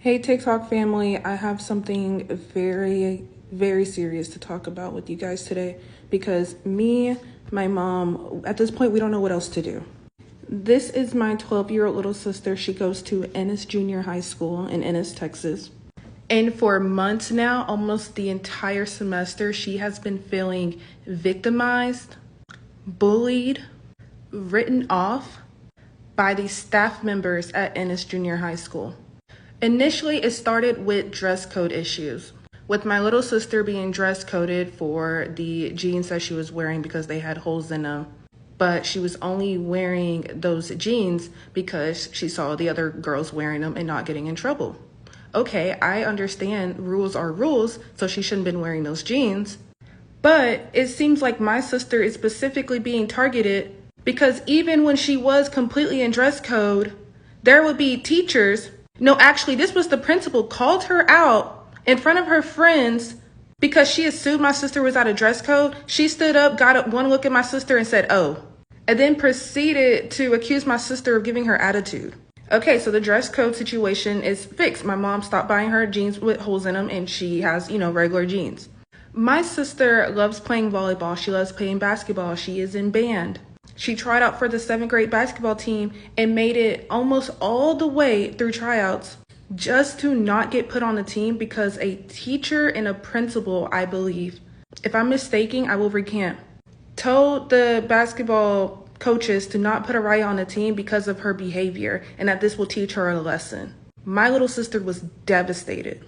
Hey TikTok family, I have something very, very serious to talk about with you guys today because my mom, at this point, we don't know what else to do. This is my 12-year-old little sister. She goes to Ennis Junior High School in Ennis, Texas. And for months now, almost the entire semester, she has been feeling victimized, bullied, written off by the staff members at Ennis Junior High School. Initially, it started with dress code issues, with my little sister being dress coded for the jeans that she was wearing because they had holes in them. But she was only wearing those jeans because she saw the other girls wearing them and not getting in trouble. Okay, I understand rules are rules, so she shouldn't have been wearing those jeans. But it seems like my sister is specifically being targeted because even when she was completely in dress code, there would be teachers. No, actually, this was the principal called her out in front of her friends because she assumed my sister was out of dress code. She stood up, got up one look at my sister and said, "Oh," and then proceeded to accuse my sister of giving her attitude. Okay, so the dress code situation is fixed. My mom stopped buying her jeans with holes in them and she has, regular jeans. My sister loves playing volleyball. She loves playing basketball. She is in band. She tried out for the 7th grade basketball team and made it almost all the way through tryouts just to not get put on the team because a teacher and a principal, I believe, if I'm mistaken, I will recant, told the basketball coaches to not put Araya on the team because of her behavior and that this will teach her a lesson. My little sister was devastated.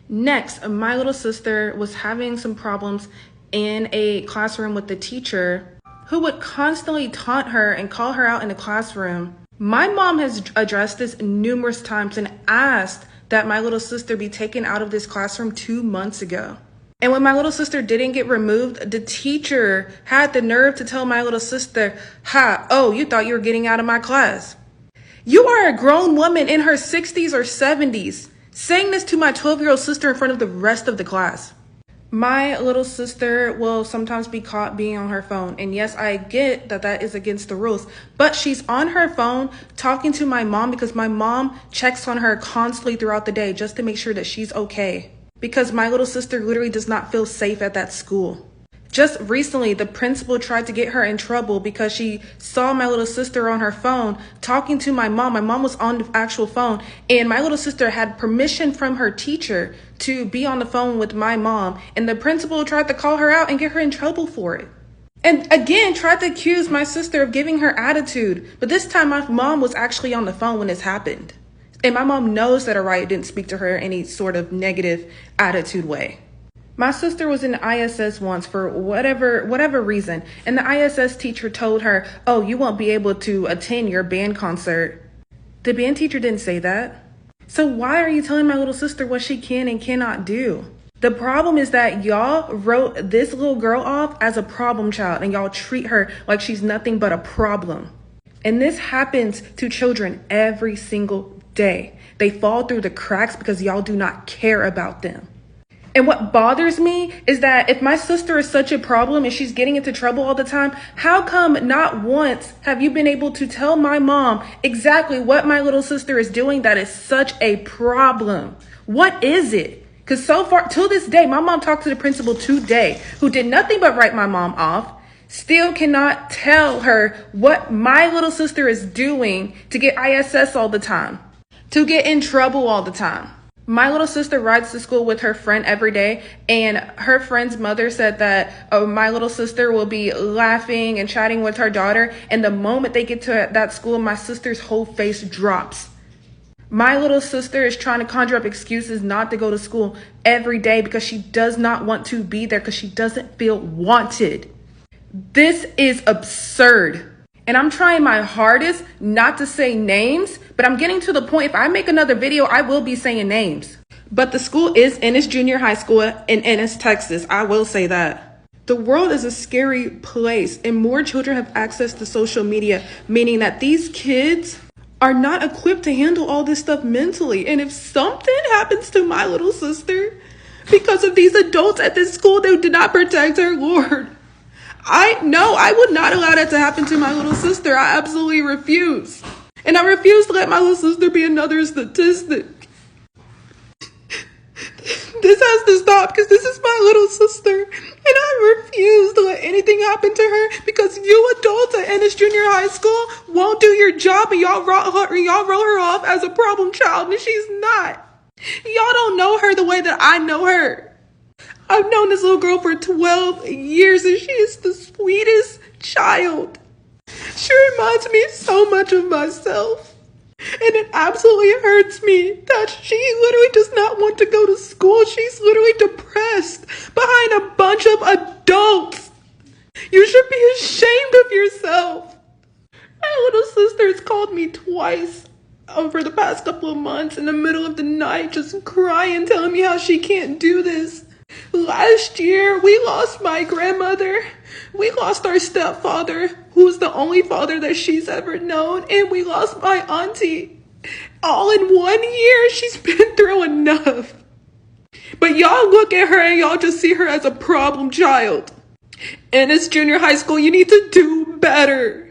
Next, my little sister was having some problems in a classroom with the teacher who would constantly taunt her and call her out in the classroom. My mom has addressed this numerous times and asked that my little sister be taken out of this classroom 2 months ago. And when my little sister didn't get removed, the teacher had the nerve to tell my little sister, you thought you were getting out of my class. You are a grown woman in her 60s or 70s, saying this to my 12-year-old sister in front of the rest of the class. My little sister will sometimes be caught being on her phone. And yes, I get that that is against the rules, but she's on her phone talking to my mom because my mom checks on her constantly throughout the day just to make sure that she's okay. Because my little sister literally does not feel safe at that school. Just recently, the principal tried to get her in trouble because she saw my little sister on her phone talking to my mom. My mom was on the actual phone, and my little sister had permission from her teacher to be on the phone with my mom, and the principal tried to call her out and get her in trouble for it. And again, tried to accuse my sister of giving her attitude, but this time my mom was actually on the phone when this happened. And my mom knows that Araya didn't speak to her in any sort of negative attitude way. My sister was in ISS once for whatever reason, and the ISS teacher told her, "Oh, you won't be able to attend your band concert." The band teacher didn't say that. So why are you telling my little sister what she can and cannot do? The problem is that y'all wrote this little girl off as a problem child, and y'all treat her like she's nothing but a problem. And this happens to children every single day. They fall through the cracks because y'all do not care about them. And what bothers me is that if my sister is such a problem and she's getting into trouble all the time, how come not once have you been able to tell my mom exactly what my little sister is doing that is such a problem? What is it? Because so far, till this day, my mom talked to the principal today, who did nothing but write my mom off, still cannot tell her what my little sister is doing to get ISS all the time, to get in trouble all the time. My little sister rides to school with her friend every day, and her friend's mother said that my little sister will be laughing and chatting with her daughter, and the moment they get to that school, my sister's whole face drops. My little sister is trying to conjure up excuses not to go to school every day because she does not want to be there because she doesn't feel wanted. This is absurd. And I'm trying my hardest not to say names, but I'm getting to the point, if I make another video, I will be saying names. But the school is Ennis Junior High School in Ennis, Texas. I will say that. The world is a scary place, and more children have access to social media, meaning that these kids are not equipped to handle all this stuff mentally. And if something happens to my little sister because of these adults at this school, they did not protect her, Lord. I would not allow that to happen to my little sister. I absolutely refuse. And I refuse to let my little sister be another statistic. this has to stop because this is my little sister. And I refuse to let anything happen to her because you adults at Ennis Junior High School won't do your job and y'all wrote her off as a problem child, and she's not. Y'all don't know her the way that I know her. I've known this little girl for 12 years and she is the sweetest child. She reminds me so much of myself. And it absolutely hurts me that she literally does not want to go to school. She's literally depressed behind a bunch of adults. You should be ashamed of yourself. My little sister has called me twice over the past couple of months in the middle of the night, just crying, telling me how she can't do this. Last year, we lost my grandmother. We lost our stepfather, who's the only father that she's ever known, and we lost my auntie. All in 1 year, she's been through enough. But y'all look at her and y'all just see her as a problem child. Ennis Junior High School, you need to do better.